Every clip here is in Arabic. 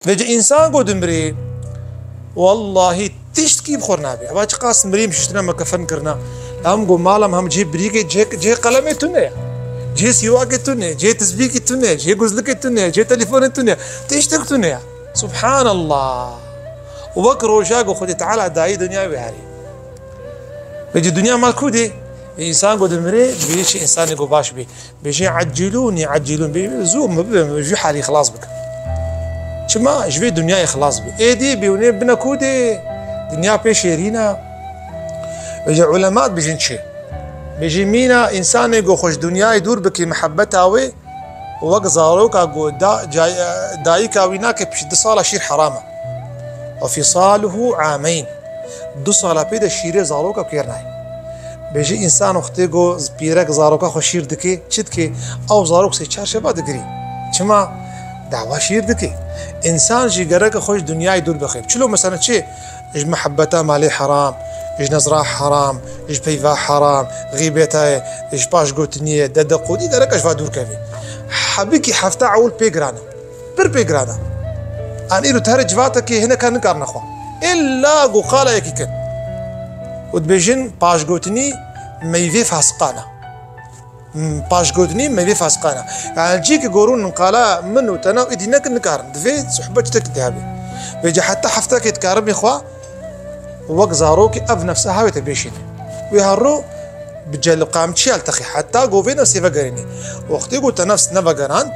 بيجي إنسان قد مري والله تشتكي بخورنا بي أباج قاس مريم شتنا ما كفن كرنا هم قو مالم هم جي بريكي جي قلمي تونه جي سواك تونه جي تسبيك تونه جي غزلك تونه جي تليفون تونه تشتك تونه سبحان الله وبكر وشاق خدي تعالى داعي دنيا بهاري بيجي دنيا مالكودي إنسان قد مري بيجي إنسان يقول باش بي بيجي عجلون بيزوم بيجي حالي خلاص بك شما جوي دنيا خلاص بي ايدي بيوني بنكودي دنيا بيشيرينا بيجي علماء بيجي شيء بيجي مينا انسان يقول خوش دنيا يدور بكي محبتها وي ووق زاروك اقول دايكا ويناك بشد صالة شير حرامة وفي صاله عامين دو صالة بيدا شيري زاروك بكيرناي بيجي انسان اختيقو بيرك زاروك خو شير دكي چدكي او زاروك سي چار شبا دقري شما دعوة شير دكي انسان جي قرق خوش دنياي دور بخير شلو مثلا شي اج محبته مالي حرام اج نظره حرام اج بيفا حرام غيبته اج باش قوتنيه ددقودي قرق اج فادور كافي حبيكي حفتا عول بيغرانا بيغرانا ان ايرو تهرج فاتك هنا كان نقار نخوا الا قو قال يكي كن ودبيجن باش قوتني ميفي فاسقانا باش قوتني ما بي فاسقانا يعني جيك يقولون نقالا منو تنا اديناك نكار دفيت صحبتك دهبي بيجي حتى حفتك يتكارم يا اخوا وق زاروكي اف نفسها هاوي تبيشين ويهرو بجل قامتشي التخي حتى قوفينا سيفا قريني وقتي قلت نفس نفا قرانت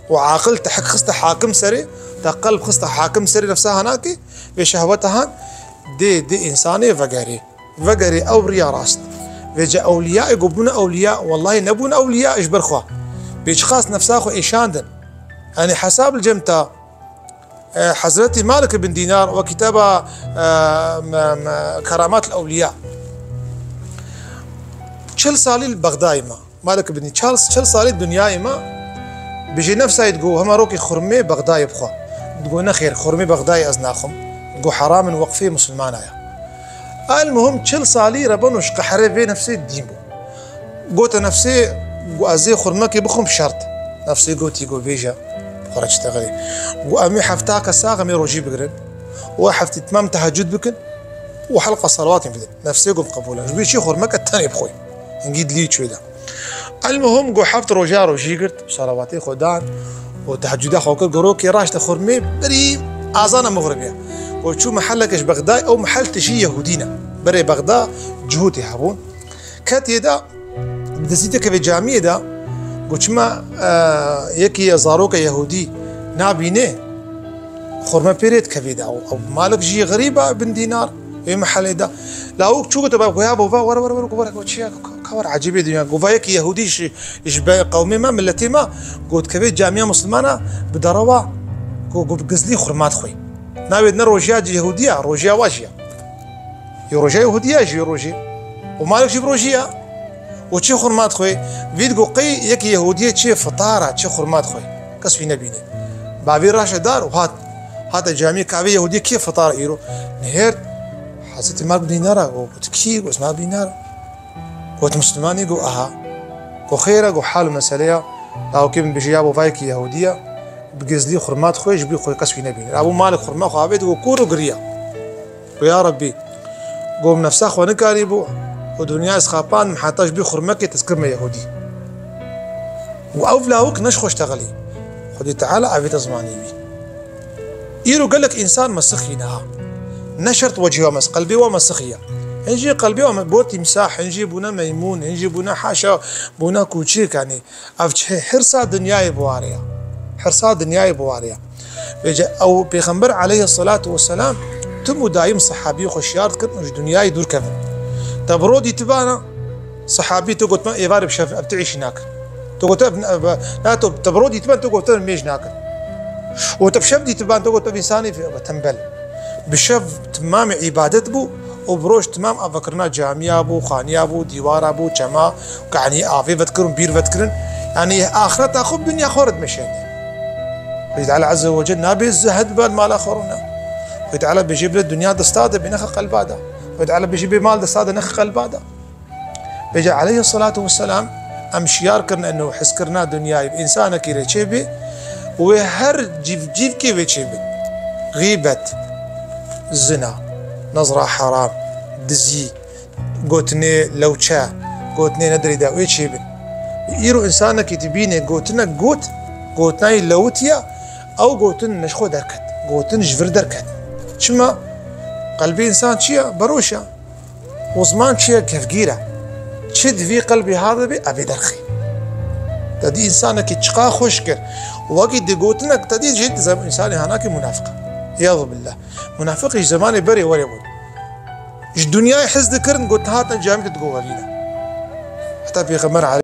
وعاقل تحك خسته حاكم سري تقلب خسته حاكم سري نفسها هناكي بشهوتها دي انساني فقري او ريا راست بيجي أولياء يقبون أولياء والله نبون أولياء إيش برخوا بيجي خاص نفساخو إيشاندن يعني حساب الجمتة حضرتي مالك بن دينار وكتابة كرامات الأولياء شل صالي البغداي ما مالك بن شل صالي الدنيا ما بيجي نفسه يتقو هم روكي خرمي بغداي بخوا تقول نخير خرمي بغداي أزناخم تقول حرام وقفي مسلمان آيا المهم شل صالي ربنوش قحري في نفسي الدينبو قوت نفسي قوازي خرمكي بخم شرط نفسي قوتي قو بيجا خرج تغلي وأمي حفتاك الساغة مي روجي بقرن وحفتي تمام تهجد بكن وحلقة صلوات في نفسي قو بقبولها جبي شي خرمك التاني بخوي نقيد لي شوي ده المهم قو حفت روجي قرت صلواتي خدان وتهجد خوك قروكي راش تخرمي بري آذانا مغربية وشو محلك ايش بغداد او محل تشي يهودينا بري بغداد جهوتي حبون كاتي دا بدزيتك في جامعة دا قلت ما يكي زاروك يهودي نابينه خرما بيريت كفيدا او مالك جي غريبة بن دينار في محل دا لا هو شو قلت بقى يا بابا ورا قلت كور عجيب الدنيا قلت يكي يهودي ايش قومي ما ملتي ما قلت كفيت جامعة مسلمانة بدروا قلت قزلي خرمات خوي ناوي نروجيا يهودية روجيا واجيا يروجيا يهودية جي روجي ومالك جيب روجيا وشي خرمات خوي فيدقو قي يكي يهودية شي فطارة شي خرمات خوي كسفي نبيني بابي راشا دار وهات جامعة كعبية يهودية كيف فطارة إيرو نهير حسيت مالك دينارا قلت كي قلت مالك دينارا قلت مسلماني قو أها قو خيرا قو حال مسألة أو كيف بيجيابو فايكي يهودية بجزلي خرمات خويش بي خوي قسوي نبيني أبو مالك خرما خو عبيد وكورو قريا ويا ربي قوم نفسه خو نكاريبو ودنيا اسخابان محتاج بي خرمك تذكر ما يهودي وأولاوك نشخو اشتغلي خدي تعالى عبيد زماني بي إيرو قال لك إنسان مسخي نها نشرت وجهه مس قلبي ومسخية نجي قلبي وبو تمساح نجي بونا ميمون نجي بونا حاشا بونا كوتشيك يعني أفتح حرصة دنيا بواريا حرصا دنياي بواريا بيجي او بيغمبر عليه الصلاة والسلام تمو دايم صحابي خشيار كن دنياي دور كذا تبرودي تبانا صحابي تقول ما يبارب شاف بتعيش هناك تقول لا تبرودي تبان تقول ميج هناك وتبشبدي تبان تقول انساني في تنبل بشف تمام عبادت بو وبروش تمام افكرنا جامعة ابو خانية ابو ديوار ابو جما يعني افي بذكرن بير بذكرن يعني اخرت اخو الدنيا خورد مشان ويتعالى عز وجل نابي الزهد بالمال آخرنا ويتعالى بيجيب الدنيا دستادة بنخ قلبادا ويتعالى بيجيب مال دستادة نخ قلبادا بيجي عليه الصلاة والسلام أمشيار كرنا إنه حس كرنا دنيا إنسان كيري تشيبي وهر جيف كيف تشيبي غيبة، زنا، نظرة حرام، دزي، قوتني لوچا، قوتني ندري دا ويش بن يرو إنسانك يتبيني قوتنا قوتناي لوتيا أو قوتن نشخو دركت قوتن جفر دركت شما قلبي إنسان شيا بروشا وزمان شيا كفقيرة تشد في قلبي هذا بي أبي درخي تدي إنسانك يتشقا خوشكر وواقي دي قوتنك تدي جد زي إنساني هناك منافقة ياذو بالله منافق زماني بري ولا بود الدنيا يحس ذكرن قلت هاتنا جامعة تقول لنا حتى في غمر عليه